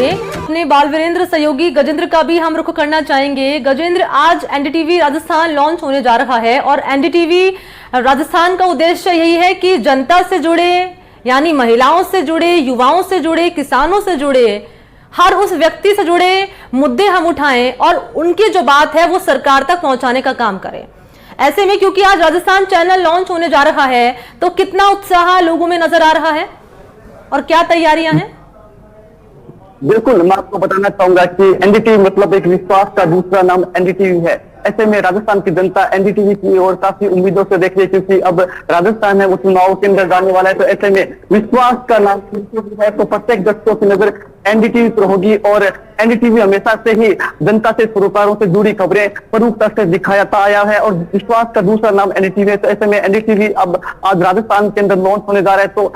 अपने बाल वीरेंद्र सहयोगी गजेंद्र का भी हम रुख करना चाहेंगे। गजेंद्र, आज एनडीटीवी राजस्थान लॉन्च होने जा रहा है और एनडीटीवी राजस्थान का उद्देश्य यही है कि जनता से जुड़े, यानी महिलाओं से जुड़े, युवाओं से जुड़े, किसानों से जुड़े, हर उस व्यक्ति से जुड़े मुद्दे हम उठाएं और उनकी जो बात है वो सरकार तक पहुंचाने का काम करें। ऐसे में क्योंकि आज राजस्थान चैनल लॉन्च होने जा रहा है तो कितना उत्साह लोगों में नजर आ रहा है और क्या तैयारियां हैं? बिल्कुल, मैं आपको बताना चाहूंगा कि एनडीटीवी मतलब एक विश्वास का दूसरा नाम एनडीटीवी है। ऐसे में राजस्थान की जनता एनडीटीवी की ओर काफी उम्मीदों से देख रही है, क्योंकि अब राजस्थान है वो चुनाव के अंदर जाने वाला है। तो ऐसे में विश्वास का नाम है तो प्रत्येक दर्शकों की नजर एनडीटीवी पर होगी और एनडीटीवी हमेशा से ही जनता से, सरोकारों से जुड़ी खबरें प्रमुखता से दिखाता आया है और विश्वास का दूसरा नाम एनडीटीवी है। तो ऐसे में एनडीटीवी अब आज राजस्थान के अंदर लॉन्च होने जा रहा है, तो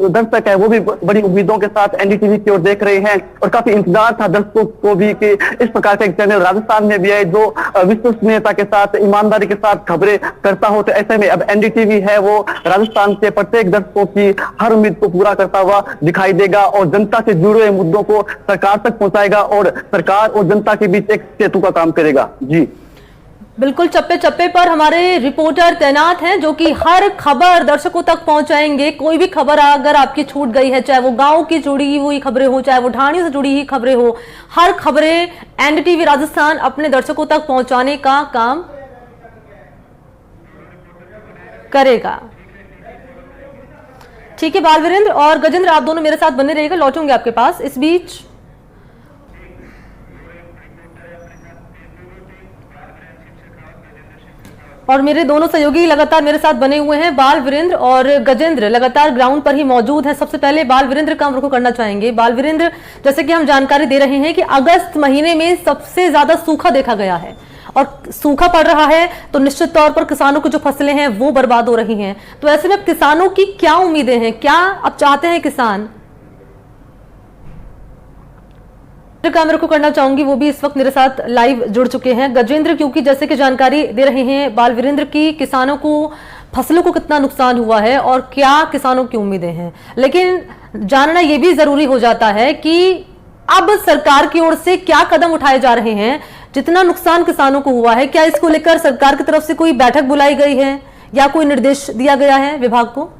दर्शक है वो भी बड़ी उम्मीदों के साथ एनडीटीवी की ओर देख रहे हैं और काफी इंतजार था दर्शकों को भी कि इस प्रकार का एक चैनल राजस्थान में भी है जो विश्वसनीयता के साथ, ईमानदारी के साथ खबरें करता हो। तो ऐसे में अब एनडीटीवी है वो राजस्थान के प्रत्येक दर्शकों की हर उम्मीद को पूरा करता हुआ दिखाई देगा और जनता से जुड़े हुए मुद्दों को सरकार तक पहुंचाएगा और सरकार और जनता के बीच एक सेतु का काम करेगा। जी बिल्कुल, चप्पे चप्पे पर हमारे रिपोर्टर तैनात हैं जो कि हर खबर दर्शकों तक पहुंचाएंगे। कोई भी खबर अगर आपकी छूट गई है, चाहे वो गांव की जुड़ी हुई खबरें हो, चाहे वो ढाणी से जुड़ी हुई खबरें हो, हर खबरें एनडीटीवी राजस्थान अपने दर्शकों तक पहुंचाने का काम करेगा। ठीक है, बाल वीरेंद्र और गजेंद्र, आप दोनों मेरे साथ बने रहिएगा, लौटूंगे आपके पास। इस बीच और मेरे दोनों सहयोगी लगातार मेरे साथ बने हुए हैं, बाल वीरेंद्र और गजेंद्र लगातार ग्राउंड पर ही मौजूद हैं। सबसे पहले बाल वीरेंद्र का हम रुख करना चाहेंगे। बाल वीरेंद्र, जैसे कि हम जानकारी दे रहे हैं कि अगस्त महीने में सबसे ज्यादा सूखा देखा गया है और सूखा पड़ रहा है तो निश्चित तौर पर किसानों की जो फसलें हैं वो बर्बाद हो रही हैं। तो ऐसे में अब किसानों की क्या उम्मीदें हैं, क्या अब चाहते हैं किसान? का मेरे को करना चाहूंगी, वो भी इस वक्त मेरे साथ लाइव जुड़ चुके हैं। गजेंद्र, क्योंकि जैसे कि जानकारी दे रहे हैं बाल वीरेंद्र की किसानों को, फसलों को कितना नुकसान हुआ है और क्या किसानों की उम्मीदें हैं, लेकिन जानना यह भी जरूरी हो जाता है कि अब सरकार की ओर से क्या कदम उठाए जा रहे हैं। जितना नुकसान किसानों को हुआ है, क्या इसको लेकर सरकार की तरफ से कोई बैठक बुलाई गई है या कोई निर्देश दिया गया है विभाग को?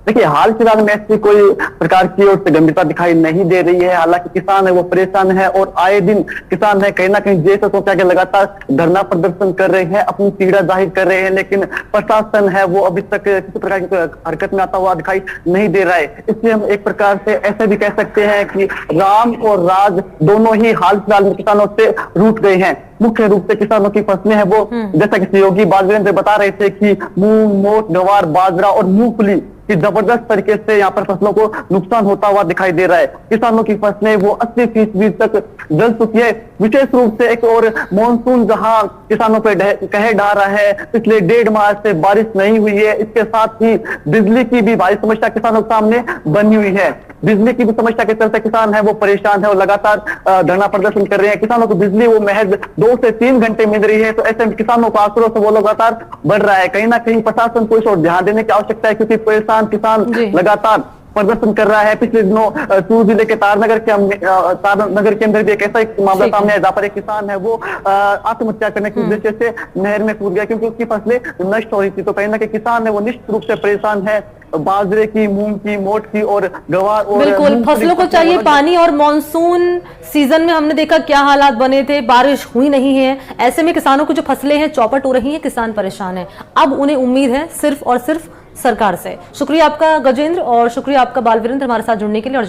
देखिए, हाल फिलहाल में ऐसी कोई प्रकार की ओर से गंभीरता दिखाई नहीं दे रही है। हालांकि किसान है वो परेशान है और आए दिन किसान है कहीं ना कहीं जैसे तो क्या लगातार धरना प्रदर्शन कर रहे हैं, अपनी पीड़ा जाहिर कर रहे हैं, लेकिन प्रशासन है वो अभी तक किसी प्रकार की हरकत में आता हुआ दिखाई नहीं दे रहा है। इसलिए हम एक प्रकार से ऐसे भी कह सकते हैं कि राम और राज दोनों ही हाल फिलहाल में किसानों से रूठ गए हैं। मुख्य रूप से किसानों की फसलें हैं वो, जैसा कि सहयोगी बाल वीरेंद्र बता रहे थे कि मूंग, मोट, गवार, बाजरा और मूंगफली कि जबरदस्त तरीके से यहाँ पर फसलों को नुकसान होता हुआ दिखाई दे रहा है। किसानों की फसलें वो 80% तक जल चुकी है। विशेष रूप से एक और मानसून जहां किसानों पे कहर ढा रहा है, पिछले 1.5 माह से बारिश नहीं हुई है। इसके साथ ही बिजली की भी भारी समस्या किसानों के सामने बनी हुई है। बिजली की भी समस्या के चलते किसान है वो परेशान है और लगातार धरना प्रदर्शन कर रहे हैं। किसानों को बिजली वो महज 2 से 3 घंटे मिल रही है। तो ऐसे में किसानों का आक्रोश वो लगातार बढ़ रहा है। कहीं ना कहीं प्रशासन को इस ओर ध्यान देने की आवश्यकता है, क्योंकि परेशान किसान लगातार प्रदर्शन कर रहा है। पिछले दिनों चूरू जिले के तारनगर के अंदर भी एक ऐसा एक मामला सामने आया जहाँ पर एक किसान है वो आत्महत्या करने के उद्देश्य से नहर में कूद गया, क्योंकि उसकी फसलें नष्ट हो रही थी। तो कहीं ना कहीं किसान है वो निश्चित रूप से परेशान है, बाजरे की, मूंग की, मोट की और गवार और बिल्कुल फसलों को चाहिए पानी। और मानसून सीजन में हमने देखा क्या हालात बने थे, बारिश हुई नहीं है। ऐसे में किसानों की जो फसलें हैं चौपट हो रही हैं, किसान परेशान है। अब उन्हें उम्मीद है सिर्फ और सिर्फ सरकार से। शुक्रिया आपका गजेंद्र और शुक्रिया आपका बाल वीरेंद्र हमारे साथ जुड़ने के लिए। और